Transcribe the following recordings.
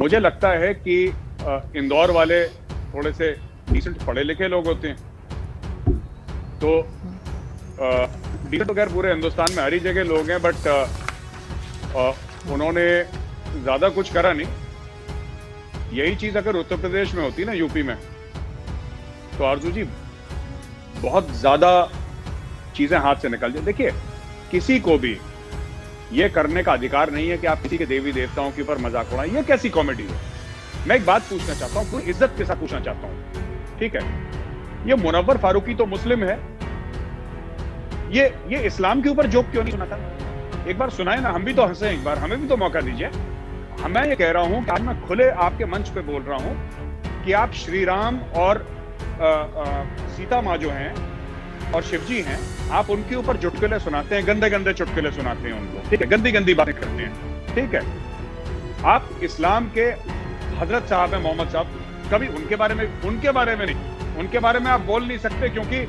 मुझे लगता है कि इंदौर वाले थोड़े से डिसेंट पढ़े लिखे लोग होते हैं, तो डिसेंट तो खैर पूरे हिंदुस्तान में हर ही जगह लोग हैं, बट उन्होंने ज्यादा कुछ करा नहीं। यही चीज अगर उत्तर प्रदेश में होती ना, यूपी में, तो आरजू जी बहुत ज्यादा चीजें हाथ से निकल जाए। देखिए, किसी को भी ये करने का अधिकार नहीं है कि आप किसी के देवी देवताओं के ऊपर मजाक उड़ाएं। ये कैसी कॉमेडी है? मैं एक बात पूछना चाहता हूं, पूरी इज्जत के साथ पूछना चाहता हूं, ठीक है? ये मुनव्वर फारूकी तो मुस्लिम है, ये इस्लाम के ऊपर जोक क्यों नहीं सुनाता? एक बार सुनाए ना, हम भी तो हंसे, एक बार हमें भी तो मौका दीजिए। मैं ये कह रहा हूं कि आज मैं खुले आपके मंच पे बोल रहा हूं कि आप श्री राम और सीता माँ जो हैं और शिवजी हैं, आप उनके ऊपर चुटकुले सुनाते हैं, गंदे गंदे चुटकुले सुनाते हैं उनको, ठीक है? गंदी गंदी बातें करते हैं, ठीक है? आप इस्लाम के हजरत साहब हैं, मोहम्मद साहब, कभी उनके बारे में नहीं, उनके बारे में आप बोल नहीं सकते, क्योंकि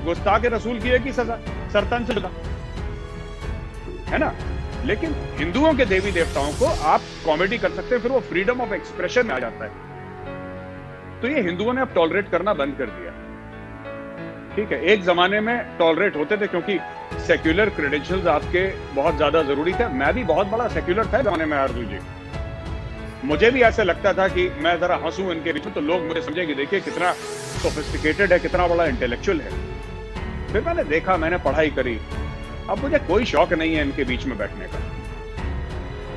गुस्ताख रसूल की है कि सजा सरतन से जुदा, है ना? लेकिन हिंदुओं के देवी देवताओं को आप कॉमेडी कर सकते हैं, फिर वो फ्रीडम ऑफ एक्सप्रेशन में आ जाता है। तो ये हिंदुओं ने अब टॉलरेट करना बंद कर दिया, ठीक है? एक जमाने में टॉलरेट होते थे क्योंकि सेक्युलर क्रेडेंशियल्स आपके बहुत ज्यादा जरूरी थे। मैं भी बहुत बड़ा सेक्युलर था जमाने में आरजू जी। मुझे भी ऐसे लगता था कि मैं जरा हंसूं इनके बीच में तो लोग मुझे समझेंगे, देखिए कितना सोफिस्टिकेटेड है, कितना बड़ा इंटेलेक्चुअल है। फिर मैंने देखा, मैंने पढ़ाई करी, अब मुझे कोई शौक नहीं है इनके बीच में बैठने का,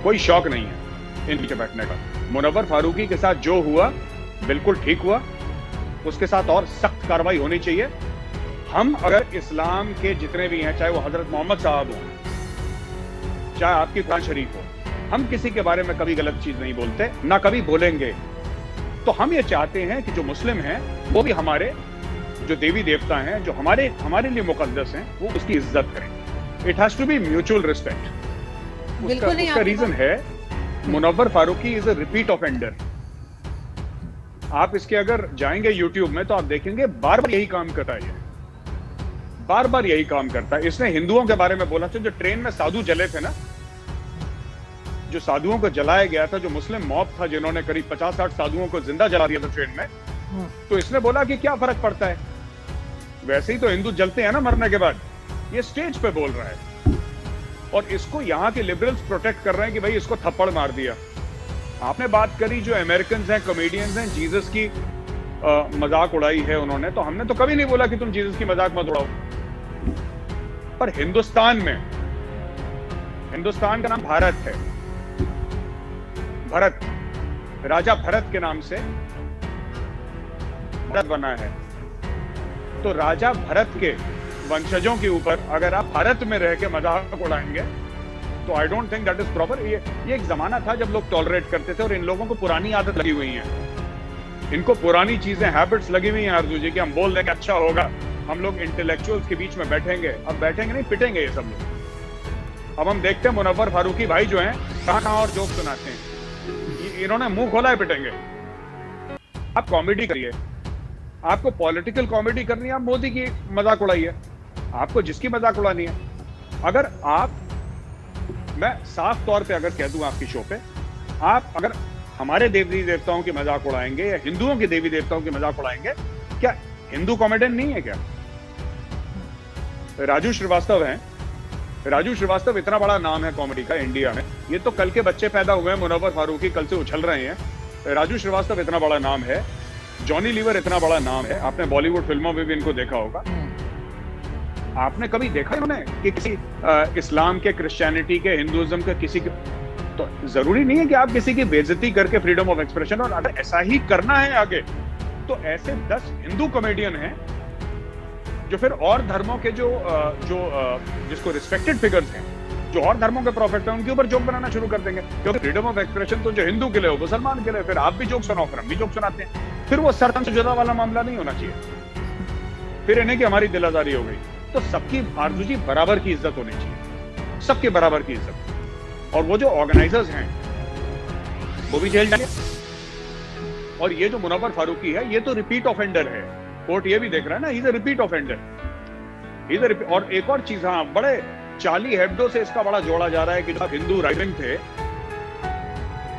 कोई शौक नहीं है इनके बैठने का। मुनव्वर फारूकी के साथ जो हुआ बिल्कुल ठीक हुआ, उसके साथ और सख्त कार्रवाई होनी चाहिए। हम अगर इस्लाम के जितने भी हैं, चाहे वो हजरत मोहम्मद साहब हो, चाहे आपकी कुरान शरीफ हो, हम किसी के बारे में कभी गलत चीज नहीं बोलते, ना कभी बोलेंगे। तो हम ये चाहते हैं कि जो मुस्लिम हैं वो भी हमारे जो देवी देवता हैं, जो हमारे लिए मुकद्दस हैं, वो उसकी इज्जत करें। It has to be mutual respect. उसका रीजन है, Munawar Faruqui is a repeat offender. आप इसके अगर जाएंगे यूट्यूब में तो आप देखेंगे बार बार यही काम करता है, बार बार यही काम करता है। इसने हिंदुओं के बारे में बोला था, जो ट्रेन में साधु जले थे ना, जो साधुओं को जलाया गया था, जो मुस्लिम मॉब था जिन्होंने करीब 50-60 साधुओं को जिंदा जला दिया था ट्रेन में, तो इसने बोला कि क्या फर्क पड़ता है, वैसे ही तो हिंदू जलते हैं ना मरने के बाद। ये स्टेज पे बोल रहा है और इसको यहाँ के लिबरल्स प्रोटेक्ट कर रहे हैं कि भाई इसको थप्पड़ मार दिया। आपने बात करी जो अमेरिकन हैं, कॉमेडियंस हैं, जीसस की मजाक उड़ाई है उन्होंने, तो हमने तो कभी नहीं बोला कि तुम जीसस की मजाक मत उड़ाओ। पर हिंदुस्तान का नाम भारत है, भरत, राजा भरत के नाम से भारत बना है। तो राजा भरत के वंशजों के ऊपर अगर आप भारत में रह के मजाक उड़ाएंगे तो I don't think that is proper. ये एक जमाना था जब लोग टॉलरेट करते थे, और इन लोगों को पुरानी आदत लगी हुई है, इनको पुरानी चीजें, हैबिट्स लगी हुई हैं आरजू जी, कि हम बोल दें कि अच्छा होगा, हम लोग इंटेलेक्चुअल्स के बीच में बैठेंगे। अब बैठेंगे नहीं, पिटेंगे ये सब लोग। अब हम देखते हैं मुनव्वर फारूकी भाई जो हैं कहां और जोक सुनाते हैं, इन्होंने मुंह खोला है, पिटेंगे। आप कॉमेडी करिए, आपको पॉलिटिकल कॉमेडी करनी है, आप मोदी की मजाक उड़ाइए, आपको जिसकी मजाक उड़ानी है। अगर आप, मैं साफ तौर पे अगर कह दूं आपकी शो पे, आप अगर हमारे देवी देवताओं की मजाक उड़ाएंगे या हिंदुओं के देवी देवताओं की मजाक उड़ाएंगे, क्या हिंदू कॉमेडियन नहीं है क्या? राजू श्रीवास्तव हैं, राजू श्रीवास्तव इतना बड़ा नाम है कॉमेडी का इंडिया में। ये तो कल के बच्चे पैदा हुए हैं, मुनव्वर फारूकी कल से उछल रहे हैं। राजू श्रीवास्तव इतना बड़ा नाम है, जॉनी लीवर इतना बड़ा नाम है, आपने बॉलीवुड फिल्मों में भी इनको देखा होगा। आपने कभी देखा उन्होंने कि किसी इस्लाम के, क्रिश्चियनिटी के, हिंदुइज्म के किसी के? तो जरूरी नहीं है कि आप किसी की बेइज्जती करके फ्रीडम ऑफ एक्सप्रेशन, और अगर ऐसा ही करना है आगे तो ऐसे 10 हिंदू कॉमेडियन हैं जो फिर और धर्मों के जो जिसको रिस्पेक्टेड फिगर्स हैं, जो और धर्मों के प्रॉफिट हैं, उनके ऊपर जोक बनाना शुरू कर देंगे। क्योंकि फ्रीडम ऑफ एक्सप्रेशन तो जो हिंदू के लिए हो, मुसलमान के लिए, फिर आप भी जोक सुनाओ, फिर हम भी जोक सुनाते हैं। फिर वो सरतन से जुदा वाला मामला नहीं होना चाहिए, फिर इन्हें कि हमारी दिलाजारी हो गई। तो सबकी आरजू जी बराबर की इज्जत होनी चाहिए, सबके बराबर की इज्जत। और वो जो ऑर्गेनाइजर्स हैं वो भी जेल जाएंगे। और ये जो मुनव्वर फारूकी है, ये तो रिपीट ऑफेंडर है, कोर्ट ये भी देख रहा है ना, he is a repeat offender. और एक और चीज, हाँ, बड़े चार्ली हेब्डो से इसका बड़ा जोड़ा जा रहा है कि जो हिंदू राइट विंग थे,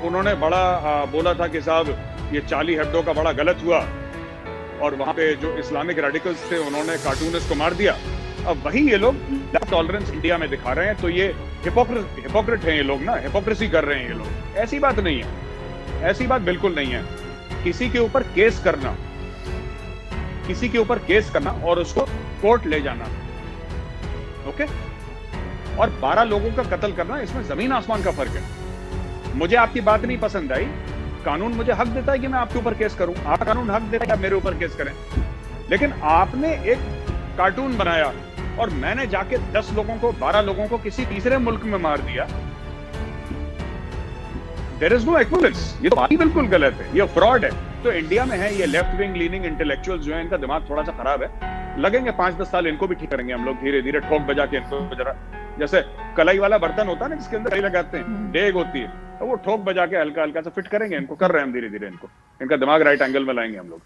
उन्होंने बड़ा बोला था कि साहब ये चार्ली हेब्डो का बड़ा गलत हुआ और वहां पे जो इस्लामिक रेडिकल्स थे उन्होंने कार्टूनिस्ट को मार दिया। अब वही ये लोग टॉलरेंस इंडिया में दिखा रहे हैं, तो ये हिपोक्रेट हैं ये लोग ना, हिपोक्रेसी कर रहे हैं ये लोग। ऐसी बात नहीं है, ऐसी बात बिल्कुल नहीं है। किसी के ऊपर केस करना, किसी के ऊपर केस करना और उसको कोर्ट ले जाना, ओके, और 12 लोगों का कत्ल करना, इसमें जमीन आसमान का फर्क है। मुझे आपकी बात नहीं पसंद आई, कानून मुझे हक देता है कि मैं आपके ऊपर केस करूं, आपका कानून हक देता है कि आप मेरे ऊपर केस करें, लेकिन आपने एक कार्टून बनाया और मैंने जाके 10 लोगों को, 12 लोगों को किसी तीसरे मुल्क में मार दिया। There is no equivalence. ये तो बात ही बिल्कुल गलत है, ये फ्रॉड है। तो इंडिया में है ये लेफ्ट विंग लीनिंग इंटेलेक्चुअल्स जो है, इनका दिमाग थोड़ा सा खराब है। लगेंगे 5-10 साल, इनको भी ठीक करेंगे हम लोग धीरे धीरे, ठोक बजा के इनको जरा, जैसे कलाई वाला बर्तन होता है ना जिसके अंदर कलाई लगाते हैं, डेग होती है, तो वो ठोक बजा के हल्का हल्का सा फिट करेंगे इनको। कर रहे हैं हम धीरे धीरे, इनको, इनका दिमाग राइट एंगल में लाएंगे हम लोग।